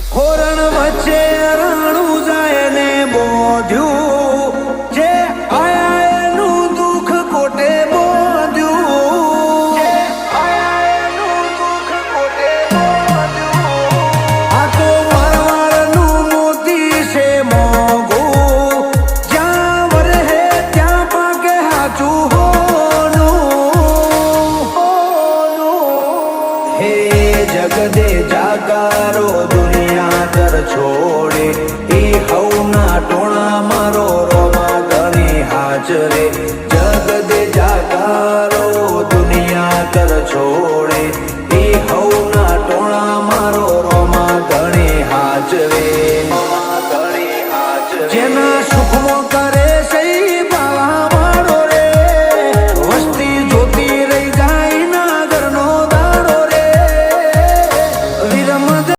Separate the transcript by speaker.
Speaker 1: હોરણ વચ્ચે રાણું જાય ને બોધ્યું જે આયા એનું દુઃખ કોટે બોધ્યું આ તો મારવાડનું મોતી છે મોંઘું જ્યાં વરહે ત્યાં પાકે હાચું હોનું હે જગદે જાકારો દુનિયા કર છોડે એ હવના ટોણા મારો રોમા ઘણી હાજરે જગદે જાકારો દુનિયા કર છોડે એ હવના ટોણા મારો રોમા ઘણી હાજરે